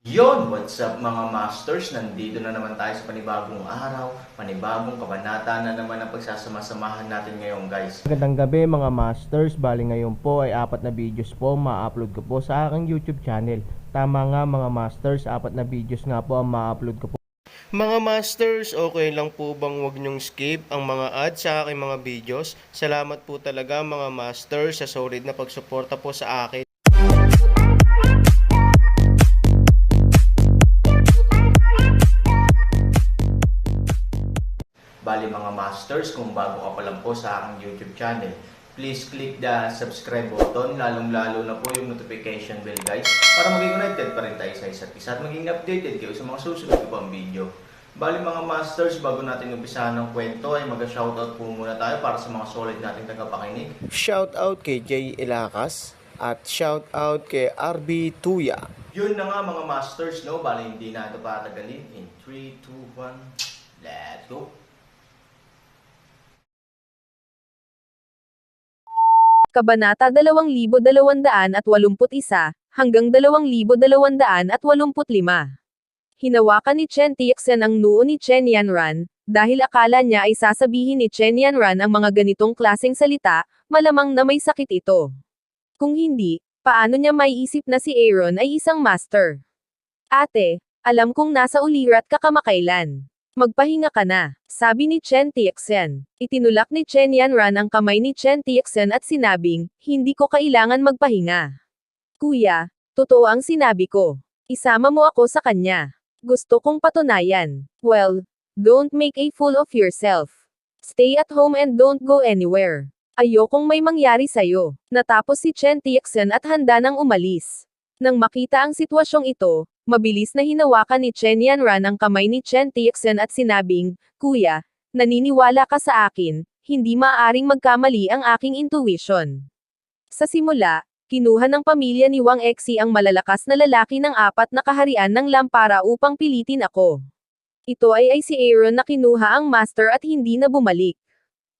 What's up mga masters? Nandito na naman tayo sa panibagong araw, panibagong kabanata na naman ang pagsasama-samahan natin ngayon guys. Magandang gabi mga masters, bali ngayon po ay 4 na videos po ma-upload ko po sa aking YouTube channel. Tama nga mga masters, 4 na videos nga po ang ma-upload ko po. Mga masters, okay lang po bang wag nyong skip ang mga ads sa aking mga videos? Salamat po talaga mga masters sa solid na pagsuporta po sa akin. Bali mga masters, kung bago ka pa lang po sa aking YouTube channel, please click the subscribe button, lalong-lalo na po yung notification bell guys, para maging connected pa rin tayo sa isa't isa at maging updated kayo sa mga susunod ko pang video. Bali mga masters, bago natin umpisahan ng kwento ay mag-shoutout po muna tayo para sa mga solid nating tagapakinig. Shoutout kay Jay Ilakas at shoutout kay RB Tuya. Yun na nga mga masters, no? Bali hindi na ito patagalin. In 3, 2, 1, let's go! Kabanata 2281 hanggang 2285. Hinawakan ni Chen Tianxian ang noo ni Chen Yanran, dahil akala niya ay sasabihin ni Chen Yanran ang mga ganitong klaseng salita, malamang na may sakit ito. Kung hindi, paano niya maiisip na si Aaron ay isang master? Ate, alam kong nasa ulirat ka kamakailan. Magpahinga ka na, sabi ni Chen Tianxian. Itinulak ni Chen Yanran ang kamay ni Chen Tianxian at sinabing, hindi ko kailangan magpahinga. Kuya, totoo ang sinabi ko. Isama mo ako sa kanya. Gusto kong patunayan. Well, don't make a fool of yourself. Stay at home and don't go anywhere. Ayokong may mangyari sa'yo. Natapos si Chen Tianxian at handa nang umalis. Nang makita ang sitwasyong ito, mabilis na hinawakan ni Chen Yanran ang kamay ni Chen Tianxian at sinabing, Kuya, naniniwala ka sa akin, hindi maaaring magkamali ang aking intuition. Sa simula, kinuha ng pamilya ni Wang Exi ang malalakas na lalaki ng 4 na kaharian ng Lampara upang pilitin ako. Ito ay si Aaron na kinuha ang master at hindi na bumalik.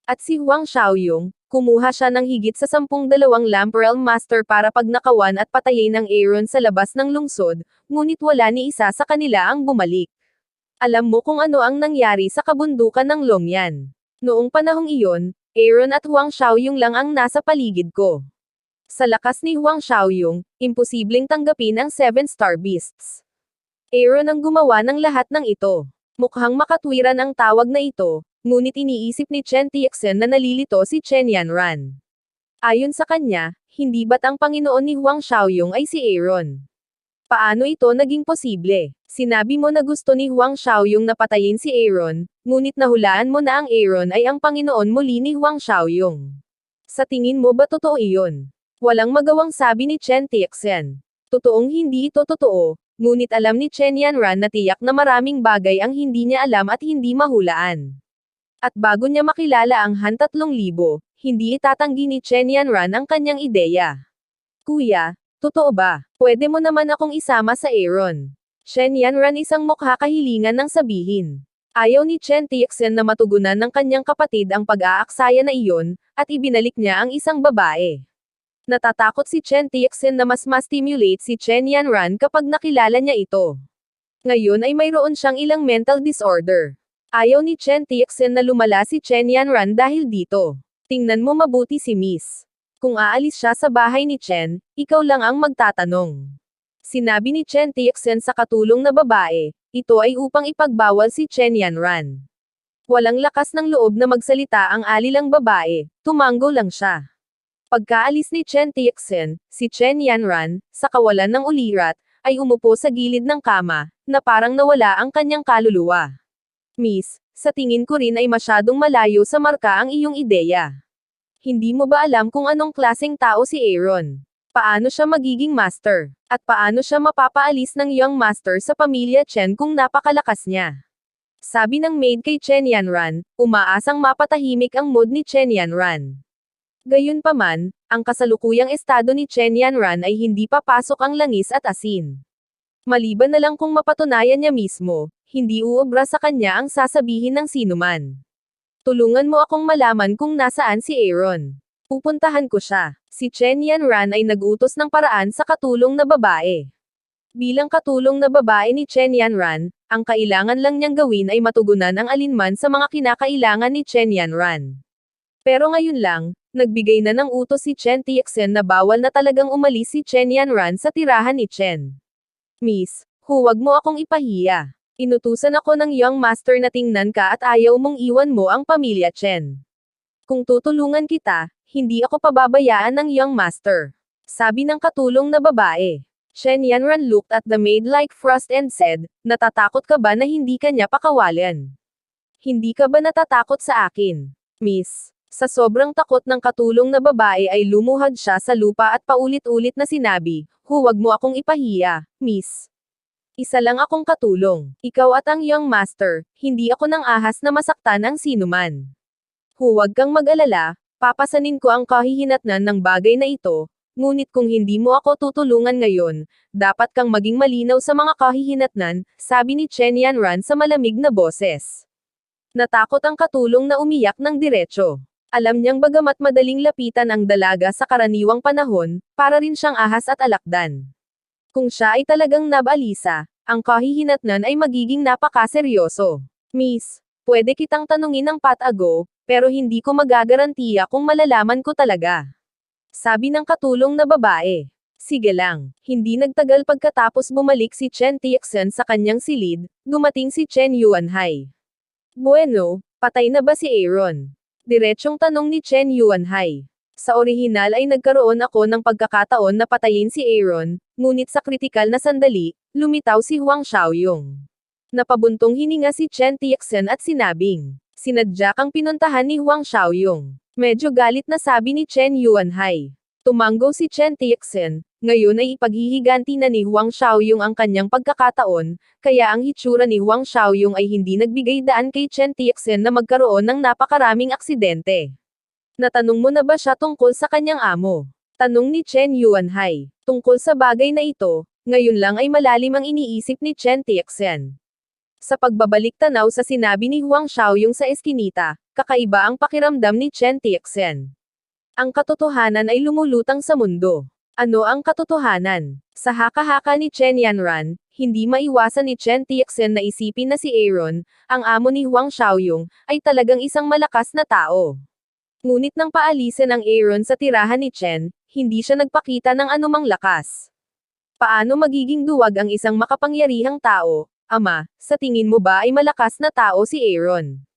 At si Huang Xiaoyong, kumuha siya ng higit sa 12 Lamp Realm Master para pagnakawan at patayin ng Aaron sa labas ng lungsod, ngunit wala ni isa sa kanila ang bumalik. Alam mo kung ano ang nangyari sa kabundukan ng Longyan. Noong panahong iyon, Aaron at Huang Xiaoyong lang ang nasa paligid ko. Sa lakas ni Huang Xiaoyong, imposibleng tanggapin ang 7-star beasts. Aaron ang gumawa ng lahat ng ito. Mukhang makatwiran ang tawag na ito, ngunit iniisip ni Chen Tianxian na nalilito si Chen Yanran. Ayon sa kanya, hindi ba't ang Panginoon ni Huang Xiaoyong ay si Aaron? Paano ito naging posible? Sinabi mo na gusto ni Huang Xiaoyong na patayin si Aaron, ngunit nahulaan mo na ang Aaron ay ang Panginoon muli ni Huang Xiaoyong. Sa tingin mo ba totoo iyon? Walang magawang sabi ni Chen Tianxian. Totoong hindi ito totoo, ngunit alam ni Chen Yanran na tiyak na maraming bagay ang hindi niya alam at hindi mahulaan. At bago niya makilala ang Han 3,000, hindi itatanggi ni Chen Yanran ang kanyang ideya. Kuya, totoo ba? Pwede mo naman akong isama sa Aaron. Chen Yanran isang mukha kahilingan ng sabihin. Ayaw ni Chen Tianxian na matugunan ng kanyang kapatid ang pag-aaksaya na iyon, at ibinalik niya ang isang babae. Natatakot si Chen Tianxian na mas ma-stimulate si Chen Yanran kapag nakilala niya ito. Ngayon ay mayroon siyang ilang mental disorder. Ayaw ni Chen Tianxian na lumala si Chen Yanran dahil dito. Tingnan mo mabuti si Miss. Kung aalis siya sa bahay ni Chen, ikaw lang ang magtatanong. Sinabi ni Chen Tianxian sa katulong na babae, ito ay upang ipagbawal si Chen Yanran. Walang lakas ng loob na magsalita ang alilang babae, tumango lang siya. Pagkaalis ni Chen Tianxian, si Chen Yanran, sa kawalan ng ulirat, ay umupo sa gilid ng kama, na parang nawala ang kanyang kaluluwa. Miss, sa tingin ko rin ay masyadong malayo sa marka ang iyong ideya. Hindi mo ba alam kung anong klaseng tao si Aaron? Paano siya magiging master? At paano siya mapapaalis ng young master sa pamilya Chen kung napakalakas niya? Sabi ng maid kay Chen Yanran, umaasang mapatahimik ang mood ni Chen Yanran. Gayunpaman, ang kasalukuyang estado ni Chen Yanran ay hindi papasok ang langis at asin. Maliban na lang kung mapatunayan niya mismo, hindi uobra sa kanya ang sasabihin ng sinuman. Tulungan mo akong malaman kung nasaan si Aaron. Pupuntahan ko siya. Si Chen Yanran ay nag-utos ng paraan sa katulong na babae. Bilang katulong na babae ni Chen Yanran, ang kailangan lang niyang gawin ay matugunan ang alinman sa mga kinakailangan ni Chen Yanran. Pero ngayon lang, nagbigay na ng utos si Chen Tiexen na bawal na talagang umalis si Chen Yanran sa tirahan ni Chen. Miss, huwag mo akong ipahiya. Inutusan ako ng young master na tingnan ka at ayaw mong iwan mo ang pamilya Chen. Kung tutulungan kita, hindi ako pababayaan ng young master. Sabi ng katulong na babae. Chen Yanran looked at the maid like frost and said, natatakot ka ba na hindi ka niya pakawalan? Hindi ka ba natatakot sa akin? Miss, sa sobrang takot ng katulong na babae ay lumuhad siya sa lupa at paulit-ulit na sinabi, huwag mo akong ipahiya, miss. Isa lang akong katulong. Ikaw at ang young master, hindi ako nang ahas na masaktan ang sinuman. Huwag kang mag-alala, papasanin ko ang kahihinatnan ng bagay na ito, ngunit kung hindi mo ako tutulungan ngayon, dapat kang maging malinaw sa mga kahihinatnan, sabi ni Chen Yanran sa malamig na boses. Natakot ang katulong na umiyak ng diretso. Alam niyang bagamat madaling lapitan ang dalaga sa karaniwang panahon, para rin siyang ahas at alakdan. Kung siya ay talagang nabalisa, ang kahihinatnan ay magiging napakaseryoso. Miss, pwede kitang tanungin ng patago, pero hindi ko magagarantiya kung malalaman ko talaga. Sabi ng katulong na babae. Sige lang. Hindi nagtagal pagkatapos bumalik si Chen Tiexen sa kanyang silid, dumating si Chen Yuanhai. Bueno, patay na ba si Aaron? Diretsyong tanong ni Chen Yuanhai. Sa orihinal ay nagkaroon ako ng pagkakataon na patayin si Aaron, ngunit sa kritikal na sandali, lumitaw si Huang Xiaoyong. Napabuntong hininga si Chen Tiexen at sinabing, sinadya kang pinuntahan ni Huang Xiaoyong. Medyo galit na sabi ni Chen Yuanhai. Tumanggo si Chen Tiexen, ngayon ay ipaghihiganti na ni Huang Xiaoyong ang kanyang pagkakataon, kaya ang hitsura ni Huang Xiaoyong ay hindi nagbigay daan kay Chen Tiexen na magkaroon ng napakaraming aksidente. Natanong mo na ba siya tungkol sa kanyang amo? Tanong ni Chen Yuanhai. Tungkol sa bagay na ito, ngayon lang ay malalim ang iniisip ni Chen Tiexen. Sa pagbabalik tanaw sa sinabi ni Huang Xiaoyong sa eskinita, kakaiba ang pakiramdam ni Chen Tiexen. Ang katotohanan ay lumulutang sa mundo. Ano ang katotohanan? Sa haka-haka ni Chen Yanran, hindi maiwasan ni Chen Tiexen na isipin na si Aaron, ang amo ni Huang Xiaoyong, ay talagang isang malakas na tao. Ngunit nang paalisin ang Aaron sa tirahan ni Chen, hindi siya nagpakita ng anumang lakas. Paano magiging duwag ang isang makapangyarihang tao? Ama, sa tingin mo ba ay malakas na tao si Aaron?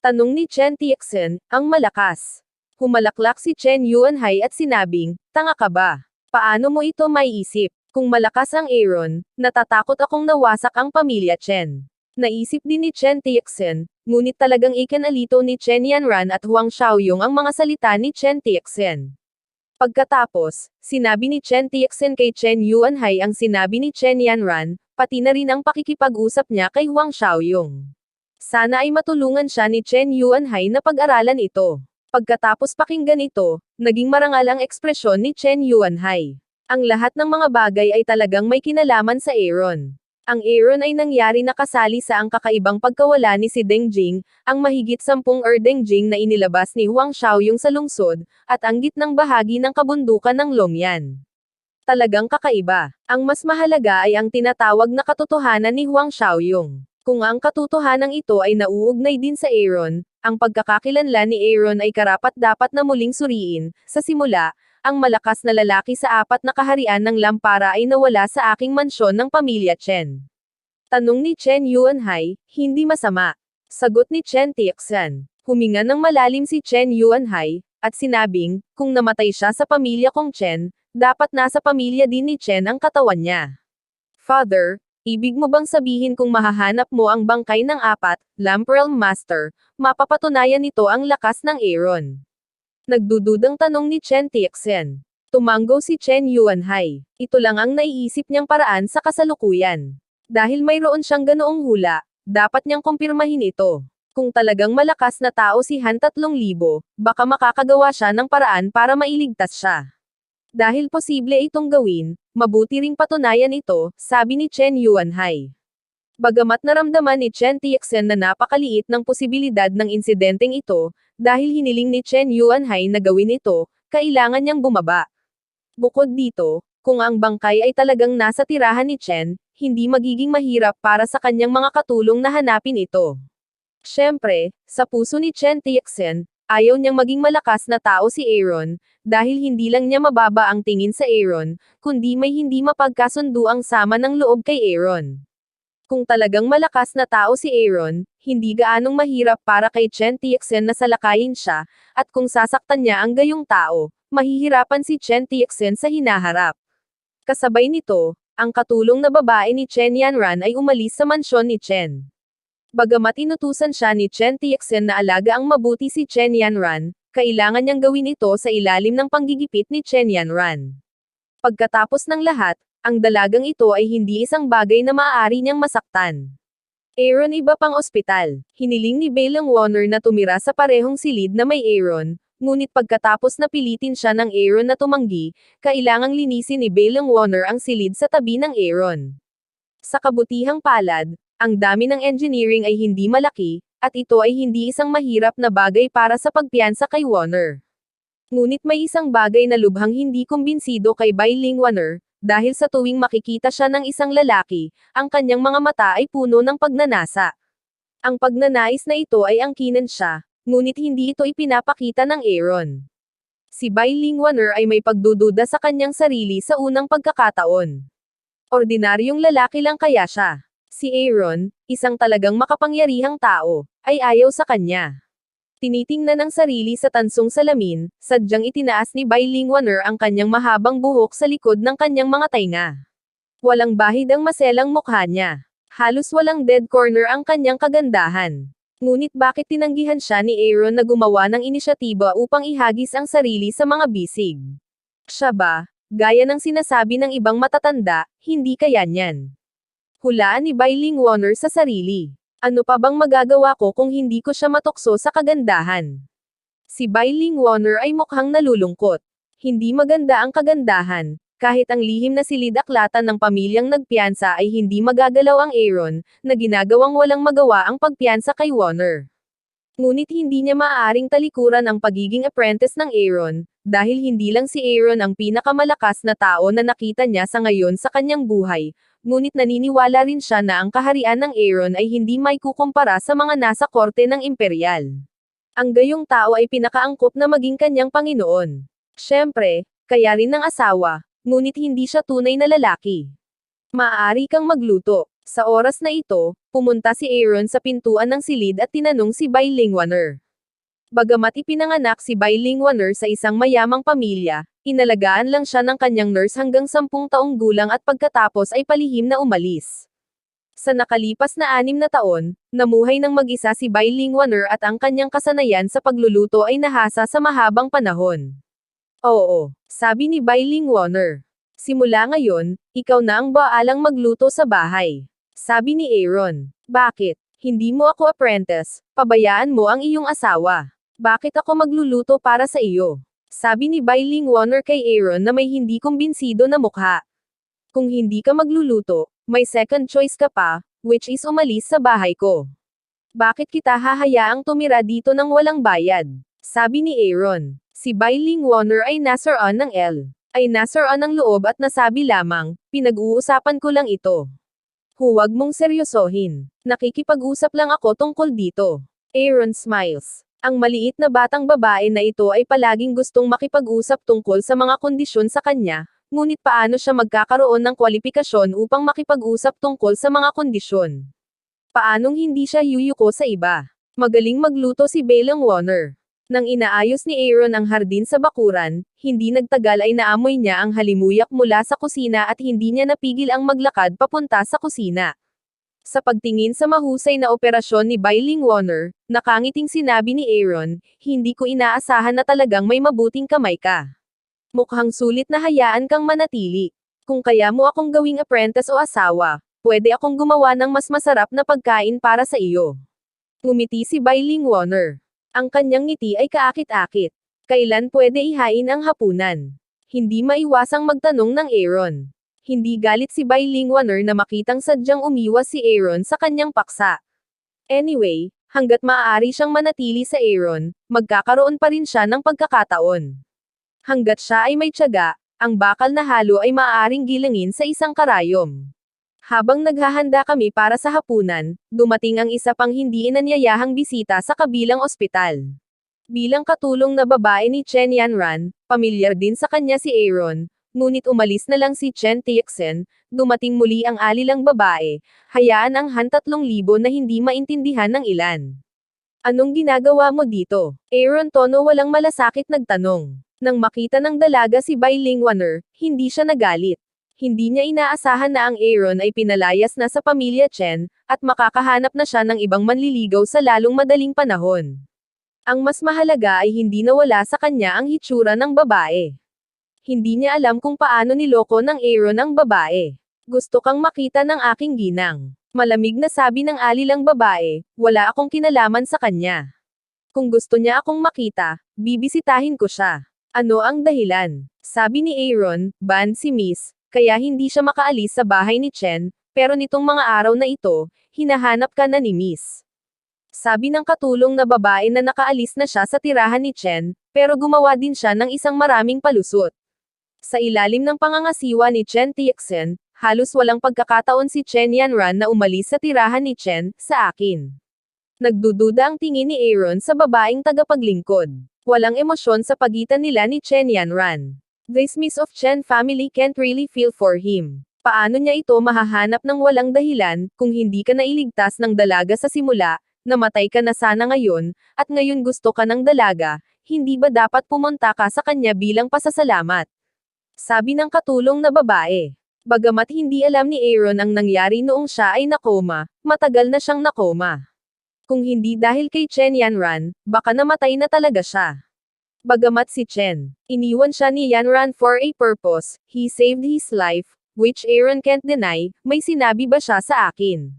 Tanong ni Chen Tiexen, ang malakas. Humalaklak si Chen Yuanhai at sinabing, tanga ka ba? Paano mo ito maiisip? Kung malakas ang Aaron, natatakot akong nawasak ang pamilya Chen. Naisip din ni Chen Tiexen, ngunit talagang ikinalito ni Chen Yanran at Huang Xiaoyong ang mga salita ni Chen Tiexen. Pagkatapos, sinabi ni Chen Tiexen kay Chen Yuanhai ang sinabi ni Chen Yanran, pati na rin ang pakikipag-usap niya kay Huang Xiaoyong. Sana ay matulungan siya ni Chen Yuanhai na pag-aralan ito. Pagkatapos pakinggan ito, naging marangal ang ekspresyon ni Chen Yuanhai. Ang lahat ng mga bagay ay talagang may kinalaman sa Aaron. Ang Aaron ay nangyari na kasali sa ang kakaibang pagkawala ni si Deng Jing, ang mahigit 10 Deng Jing na inilabas ni Huang Xiaoyong sa lungsod, at ang gitnang bahagi ng kabundukan ng Longyan. Talagang kakaiba. Ang mas mahalaga ay ang tinatawag na katotohanan ni Huang Xiaoyong. Kung ang katotohanan ito ay nauugnay din sa Aaron, ang pagkakakilanlan ni Aaron ay karapat-dapat na muling suriin. Sa simula, ang malakas na lalaki sa 4 na kaharian ng Lampara ay nawala sa aking mansyon ng pamilya Chen. Tanong ni Chen Yuanhai, hindi masama. Sagot ni Chen Tiexen. Huminga ng malalim si Chen Yuanhai, at sinabing, kung namatay siya sa pamilya kong Chen, dapat nasa pamilya din ni Chen ang katawan niya. Father, ibig mo bang sabihin kung mahahanap mo ang bangkay ng 4, Lamprealm Master, mapapatunayan nito ang lakas ng Aaron? Nagdududang tanong ni Chen Tiexen. Tumanggo si Chen Yuanhai. Ito lang ang naiisip niyang paraan sa kasalukuyan. Dahil mayroon siyang ganoong hula, dapat niyang kumpirmahin ito. Kung talagang malakas na tao si Han 3,000, baka makakagawa siya ng paraan para mailigtas siya. Dahil posible itong gawin, mabuti ring patunayan ito, sabi ni Chen Yuanhai. Bagamat naramdaman ni Chen Tiexen na napakaliit ng posibilidad ng insidenteng ito, dahil hiniling ni Chen Yuanhai na gawin ito, kailangan niyang bumaba. Bukod dito, Kung ang bangkay ay talagang nasa tirahan ni Chen, hindi magiging mahirap para sa kanyang mga katulong na hanapin ito. Siyempre, sa puso ni Chen Tianxian, ayaw niyang maging malakas na tao si Aaron, dahil hindi lang niya mababa ang tingin sa Aaron, kundi may hindi mapagkasundo ang sama ng loob kay Aaron. Kung talagang malakas na tao si Aaron, hindi gaanong mahirap para kay Chen Tianxian na salakayin siya, at kung sasaktan niya ang gayong tao, mahihirapan si Chen Tianxian sa hinaharap. Kasabay nito, ang katulong na babae ni Chen Yanran ay umalis sa mansyon ni Chen. Bagamat inutusan siya ni Chen Tianxian na alaga ang mabuti si Chen Yanran, kailangan niyang gawin ito sa ilalim ng panggigipit ni Chen Yanran. Pagkatapos ng lahat, ang dalagang ito ay hindi isang bagay na maaari niyang masaktan. Aaron iba pang ospital. Hiniling ni Bailang Warner na tumira sa parehong silid na may Aaron, ngunit pagkatapos na pilitin siya ng Aaron na tumanggi, kailangang linisin ni Bailang Warner ang silid sa tabi ng Aaron. Sa kabutihang palad, ang dami ng engineering ay hindi malaki, at ito ay hindi isang mahirap na bagay para sa pagpiyansa kay Warner. Ngunit may isang bagay na lubhang hindi kumbinsido kay Bailing Warner, dahil sa tuwing makikita siya ng isang lalaki, ang kanyang mga mata ay puno ng pagnanasa. Ang pagnanais na ito ay angkinan siya, ngunit hindi ito ipinapakita ng Aaron. Si Bailing Warner ay may pagdududa sa kanyang sarili sa unang pagkakataon. Ordinaryong lalaki lang kaya siya. Si Aaron, isang talagang makapangyarihang tao, ay ayaw sa kanya. Tinitingnan ang sarili sa tansong salamin, sadyang itinaas ni Bailing Warner ang kanyang mahabang buhok sa likod ng kanyang mga tainga. Walang bahid ang maselang mukha niya. Halos walang dead corner ang kanyang kagandahan. Ngunit bakit tinanggihan siya ni Aaron na gumawa ng inisyatiba upang ihagis ang sarili sa mga bisig? Siya ba, gaya ng sinasabi ng ibang matatanda, hindi kaya niyan? Hulaan ni Bailing Warner sa sarili. Ano pa bang magagawa ko kung hindi ko siya matukso sa kagandahan? Si Bailing Warner ay mukhang nalulungkot. Hindi maganda ang kagandahan, kahit ang lihim na silid-aklatan ng pamilyang nagpiyansa ay hindi magagalaw ang Aaron, na ginagawang walang magawa ang pagpiyansa kay Warner. Ngunit hindi niya maaaring talikuran ang pagiging apprentice ng Aaron, dahil hindi lang si Aaron ang pinakamalakas na tao na nakita niya sa ngayon sa kanyang buhay, ngunit naniniwala rin siya na ang kaharian ng Aaron ay hindi may kukumpara sa mga nasa korte ng imperial. Ang gayong tao ay pinakaangkop na maging kanyang Panginoon. Siyempre, kaya rin ng asawa, ngunit hindi siya tunay na lalaki. Maaari kang magluto. Sa oras na ito, pumunta si Aaron sa pintuan ng silid at tinanong si Bailing Warner. Bagamat ipinanganak si Bailing Warner sa isang mayamang pamilya, inalagaan lang siya ng kanyang nurse hanggang 10 taong gulang at pagkatapos ay palihim na umalis. Sa nakalipas na 6 na taon, namuhay ng mag-isa si Bailing Warner at ang kanyang kasanayan sa pagluluto ay nahasa sa mahabang panahon. Oo, sabi ni Bailing Warner. Simula ngayon, ikaw na ang baalang magluto sa bahay. Sabi ni Aaron. Bakit? Hindi mo ako apprentice, pabayaan mo ang iyong asawa. Bakit ako magluluto para sa iyo? Sabi ni Bailing Warner kay Aaron na may hindi kumbinsido na mukha. Kung hindi ka magluluto, may second choice ka pa, which is umalis sa bahay ko. Bakit kita hahayaang tumira dito ng walang bayad? Sabi ni Aaron. Si Bailing Warner ay nasaroon ng ay nasaroon ng loob at nasabi lamang, pinag-uusapan ko lang ito. Huwag mong seryosohin. Nakikipag-usap lang ako tungkol dito. Aaron smiles. Ang maliit na batang babae na ito ay palaging gustong makipag-usap tungkol sa mga kondisyon sa kanya, ngunit paano siya magkakaroon ng kwalifikasyon upang makipag-usap tungkol sa mga kondisyon? Paanong hindi siya yuyuko sa iba? Magaling magluto si Bailing Warner. Nang inaayos ni Aaron ang hardin sa bakuran, hindi nagtagal ay naamoy niya ang halimuyak mula sa kusina at hindi niya napigil ang maglakad papunta sa kusina. Sa pagtingin sa mahusay na operasyon ni Bailing Warner, nakangiting sinabi ni Aaron, hindi ko inaasahan na talagang may mabuting kamay ka. Mukhang sulit na hayaan kang manatili. Kung kaya mo akong gawing apprentice o asawa, pwede akong gumawa ng mas masarap na pagkain para sa iyo. Ngumiti si Bailing Warner. Ang kanyang ngiti ay kaakit-akit. Kailan pwede ihain ang hapunan? Hindi maiwasang magtanong ng Aaron. Hindi galit si Bailing Warner na makitang sadyang umiwas si Aaron sa kanyang paksa. Anyway, hanggat maaari siyang manatili sa Aaron, magkakaroon pa rin siya ng pagkakataon. Hanggat siya ay may tiyaga, Ang bakal na halo ay maaaring gilangin sa isang karayom. Habang naghahanda kami para sa hapunan, dumating ang isa pang hindi inanyayahang bisita sa kabilang ospital. Bilang katulong na babae ni Chen Yanran, pamilyar din sa kanya si Aaron, ngunit umalis na lang si Chen Tiexen, dumating muli ang alilang babae, hayaan ang Han 3,000 na hindi maintindihan ng ilan. Anong ginagawa mo dito? Aaron tono walang malasakit nagtanong. Nang makita ng dalaga si Bai Lingwaner, hindi siya nagalit. Hindi niya inaasahan na ang Aaron ay pinalayas na sa pamilya Chen, at makakahanap na siya ng ibang manliligaw sa lalong madaling panahon. Ang mas mahalaga ay hindi nawala sa kanya ang hitsura ng babae. Hindi niya alam kung paano niloko ng Aaron ang babae. Gusto kang makita ng aking ginang. Malamig na sabi ng alilang babae, wala akong kinalaman sa kanya. Kung gusto niya akong makita, bibisitahin ko siya. Ano ang dahilan? Sabi ni Aaron, ban si Miss, kaya hindi siya makaalis sa bahay ni Chen, pero nitong mga araw na ito, hinahanap ka na ni Miss. Sabi ng katulong na babae na nakaalis na siya sa tirahan ni Chen, pero gumawa din siya ng isang maraming palusot. Sa ilalim ng pangangasiwa ni Chen Tiexen, halos walang pagkakataon si Chen Yanran na umalis sa tirahan ni Chen, sa akin. Nagdududa ang tingin ni Aaron sa babaeng tagapaglingkod. Walang emosyon sa pagitan nila ni Chen Yanran. This Miss of Chen family can't really feel for him. Paano niya ito mahahanap ng walang dahilan, kung hindi ka nailigtas ng dalaga sa simula, namatay ka na sana ngayon, at ngayon gusto ka ng dalaga, hindi ba dapat pumunta ka sa kanya bilang pasasalamat? Sabi ng katulong na babae. Bagamat hindi alam ni Aaron ang nangyari noong siya ay nakoma, matagal na siyang nakoma. Kung hindi dahil kay Chen Yanran, baka namatay na talaga siya. Bagamat si Chen, iniwan siya ni Yanran for a purpose, he saved his life, which Aaron can't deny, may sinabi ba siya sa akin?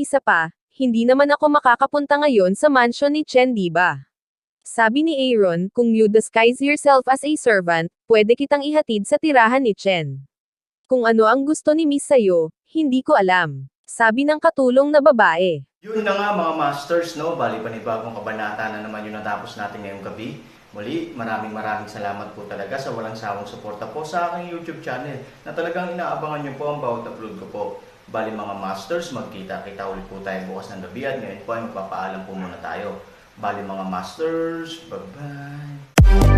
Isa pa, hindi naman ako makakapunta ngayon sa mansion ni Chen diba? Sabi ni Aaron, kung you disguise yourself as a servant, pwede kitang ihatid sa tirahan ni Chen. Kung ano ang gusto ni Miss sa'yo, hindi ko alam. Sabi ng katulong na babae. Yun na nga mga masters, no? Bali panibagong kabanata na naman yung natapos natin ngayong gabi. Muli, maraming salamat po talaga sa walang sawang suporta po sa aking YouTube channel na talagang inaabangan nyo po ang bawat upload ko po. Bali mga masters, magkita-kita ulit po tayo bukas ng gabi at ngayon po ay magpapaalam po muna tayo. Bali mga masters, bye-bye!